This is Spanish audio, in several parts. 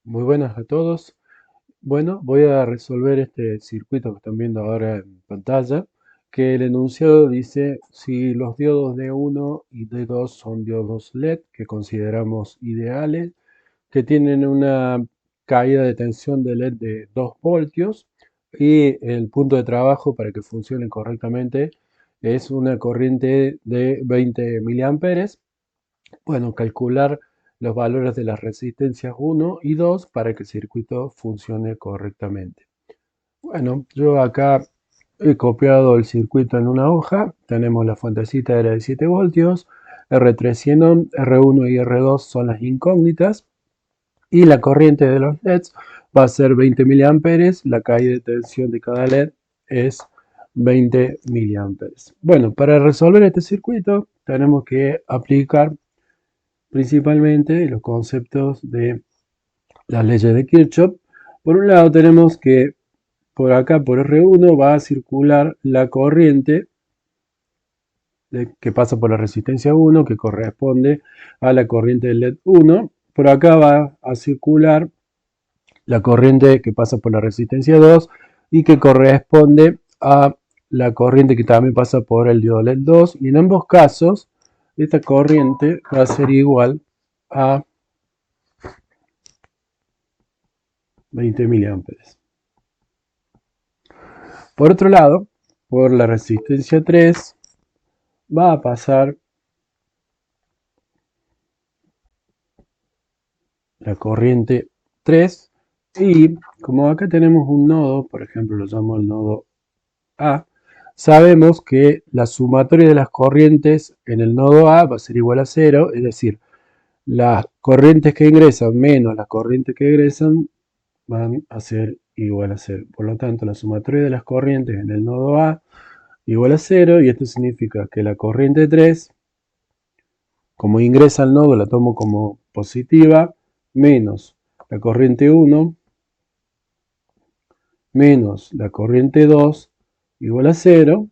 Muy buenas a todos. Bueno, voy a resolver este circuito que están viendo ahora en pantalla, que el enunciado dice si los diodos D1 y D2 son diodos LED que consideramos ideales, que tienen una caída de tensión de LED de 2 voltios y el punto de trabajo para que funcionen correctamente es una corriente de 20 miliamperes. Bueno, calcular los valores de las resistencias 1 y 2 para que el circuito funcione correctamente. Bueno, yo acá he copiado el circuito en una hoja. Tenemos la fuentecita era de 7 voltios, R3 100 ohm, R1 y R2 son las incógnitas. Y la corriente de los LEDs va a ser 20 miliamperes. La caída de tensión de cada LED es 20 miliamperes. Bueno, para resolver este circuito tenemos que aplicar principalmente los conceptos de las leyes de Kirchhoff. Por un lado tenemos que por acá, por R1, va a circular la corriente que pasa por la resistencia 1, que corresponde a la corriente del LED 1. Por acá va a circular la corriente que pasa por la resistencia 2 y que corresponde a la corriente que también pasa por el diodo LED 2. Y en ambos casos, esta corriente va a ser igual a 20 miliamperes. Por otro lado, por la resistencia 3 va a pasar la corriente 3 y como acá tenemos un nodo, por ejemplo lo llamo el nodo A, sabemos que la sumatoria de las corrientes en el nodo A va a ser igual a 0, es decir, las corrientes que ingresan menos las corrientes que egresan van a ser igual a 0. Por lo tanto, la sumatoria de las corrientes en el nodo A igual a 0 y esto significa que la corriente 3, como ingresa al nodo, la tomo como positiva, menos la corriente 1, menos la corriente 2, igual a 0.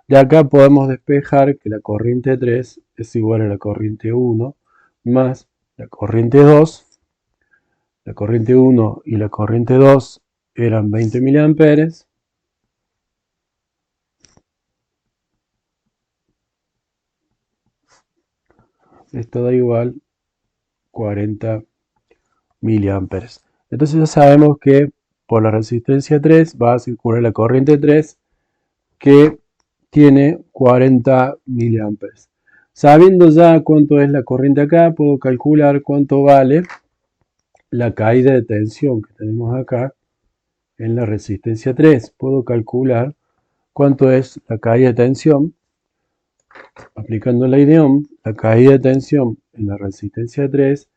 De acá podemos despejar que la corriente 3 es igual a la corriente 1 más la corriente 2. La corriente 1 y la corriente 2 eran 20 miliamperes. Esto da igual 40 miliamperes. Entonces ya sabemos que por la resistencia 3 va a circular la corriente 3 que tiene 40 miliamperes. Sabiendo ya cuánto es la corriente acá, puedo calcular cuánto vale la caída de tensión que tenemos acá en la resistencia 3. Puedo calcular cuánto es la caída de tensión aplicando la ley de Ohm. La caída de tensión en la resistencia 3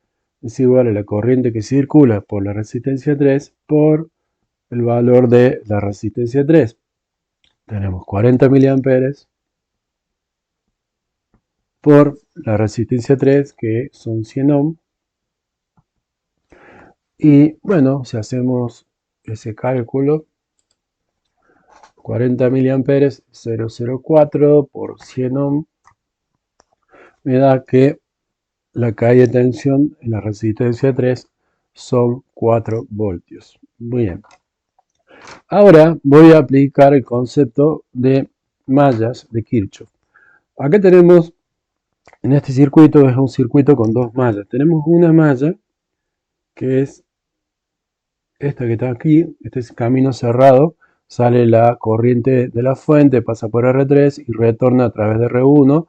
es igual a la corriente que circula por la resistencia 3 por el valor de la resistencia 3. Tenemos 40 miliamperes por la resistencia 3, que son 100 ohm. Y bueno, si hacemos ese cálculo, 40 miliamperes, 0,04 por 100 ohm, me da que la caída de tensión en la resistencia 3 son 4 voltios. Muy bien. Ahora voy a aplicar el concepto de mallas de Kirchhoff. Acá tenemos, en este circuito, es un circuito con dos mallas. Tenemos una malla que es esta que está aquí, este es camino cerrado, sale la corriente de la fuente, pasa por R3 y retorna a través de R1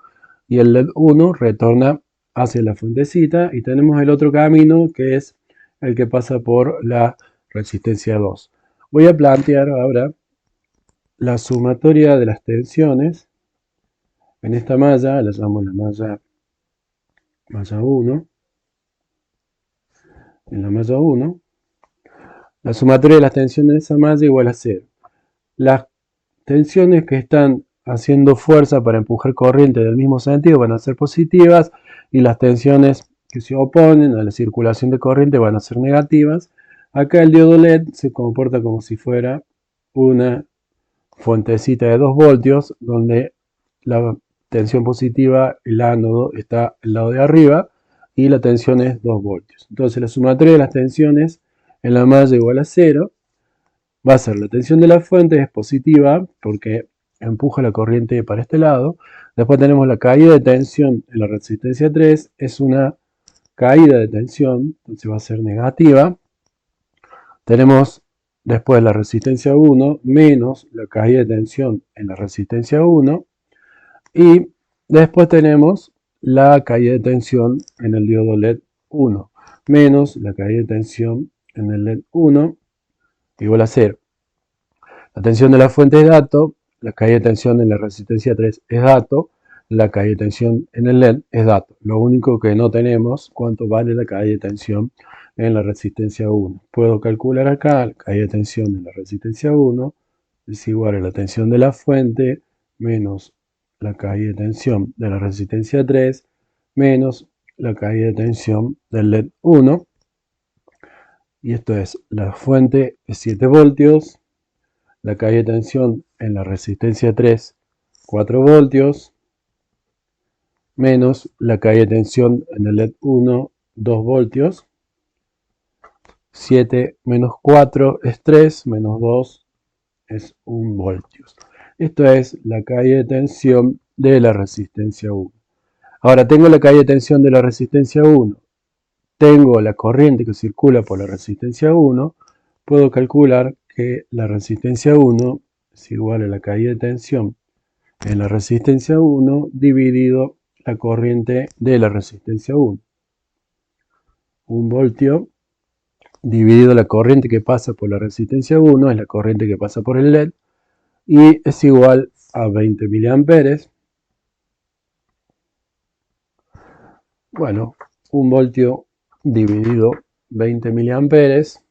y el LED 1 retorna hacia la fuentecita y tenemos el otro camino que es el que pasa por la resistencia 2. Voy a plantear ahora la sumatoria de las tensiones en esta malla, la llamo la malla 1, en la malla 1, la sumatoria de las tensiones de esa malla igual a 0. Las tensiones que están haciendo fuerza para empujar corriente del mismo sentido van a ser positivas y las tensiones que se oponen a la circulación de corriente van a ser negativas. Acá el diodo LED se comporta como si fuera una fuentecita de 2 voltios donde la tensión positiva, el ánodo, está al lado de arriba y la tensión es 2 voltios. Entonces la sumatoria de las tensiones en la malla igual a 0, va a ser la tensión de la fuente, es positiva porque empuja la corriente para este lado. Después tenemos la caída de tensión en la resistencia 3, es una caída de tensión, entonces va a ser negativa. Tenemos después la resistencia 1 menos la caída de tensión en la resistencia 1. Y después tenemos la caída de tensión en el diodo LED 1 menos la caída de tensión en el LED 1 igual a 0. La tensión de la fuente es dato, la caída de tensión en la resistencia 3 es dato, la caída de tensión en el LED es dato. Lo único que no tenemos, cuánto vale la caída de tensión en la resistencia 1. Puedo calcular acá la caída de tensión en la resistencia 1 es igual a la tensión de la fuente menos la caída de tensión de la resistencia 3 menos la caída de tensión del LED 1. Y esto es, la fuente es 7 voltios, la caída de tensión en la resistencia 3, 4 voltios, menos la caída de tensión en el LED 1, 2 voltios. 7 menos 4 es 3, menos 2 es 1 voltios. Esto es la caída de tensión de la resistencia 1. Ahora tengo la caída de tensión de la resistencia 1, tengo la corriente que circula por la resistencia 1, puedo calcular que la resistencia 1 es igual a la caída de tensión en la resistencia 1 dividido la corriente de la resistencia 1. 1 voltio dividido la corriente que pasa por la resistencia 1 es la corriente que pasa por el LED y es igual a 20 miliamperes. Bueno, 1 voltio dividido 20 miliamperes,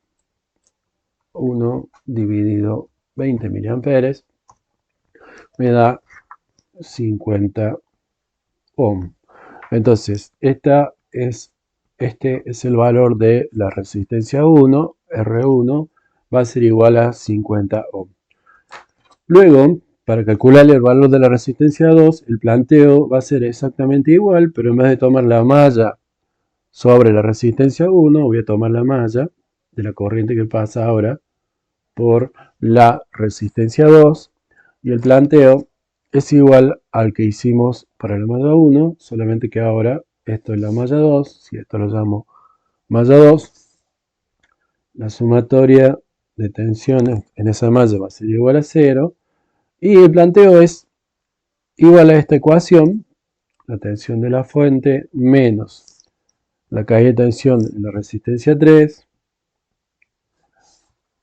1 dividido 20 miliamperes, me da 50 ohm. Entonces, este es el valor de la resistencia 1, R1, va a ser igual a 50 ohm. Luego, para calcular el valor de la resistencia 2, el planteo va a ser exactamente igual, pero en vez de tomar la malla sobre la resistencia 1, voy a tomar la malla de la corriente que pasa ahora por la resistencia 2 y el planteo es igual al que hicimos para la malla 1, solamente que ahora esto es la malla 2, si esto lo llamo malla 2, la sumatoria de tensiones en esa malla va a ser igual a 0 y el planteo es igual a esta ecuación, la tensión de la fuente menos la caída de tensión en la resistencia 3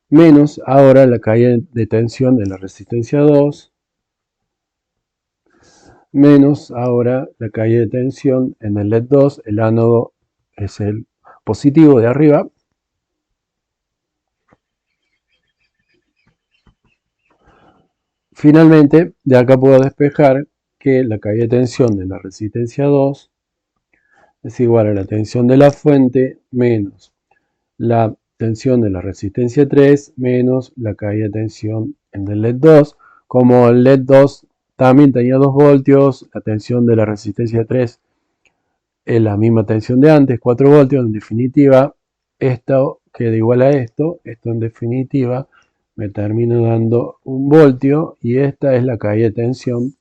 menos ahora la caída de tensión en la resistencia 2 menos ahora la caída de tensión en el LED 2, el ánodo es el positivo de arriba. Finalmente, de acá puedo despejar que la caída de tensión de la resistencia 2 es igual a la tensión de la fuente menos la tensión de la resistencia 3 menos la caída de tensión en el LED 2. Como el LED 2 también tenía 2 voltios, la tensión de la resistencia 3 es la misma tensión de antes, 4 voltios. En definitiva, esto queda igual a esto en definitiva me termina dando 1 voltio y esta es la caída de tensión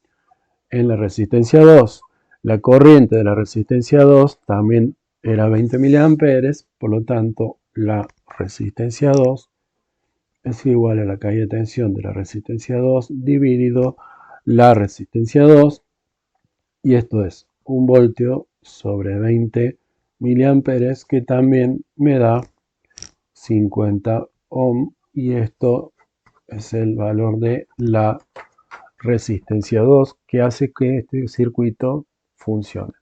en la resistencia 2. La corriente de la resistencia 2 también era 20 miliamperes, por lo tanto la resistencia 2 es igual a la caída de tensión de la resistencia 2 dividido la resistencia 2 y esto es 1 voltio sobre 20 miliamperes que también me da 50 ohm y esto es el valor de la resistencia 2 que hace que este circuito funcione.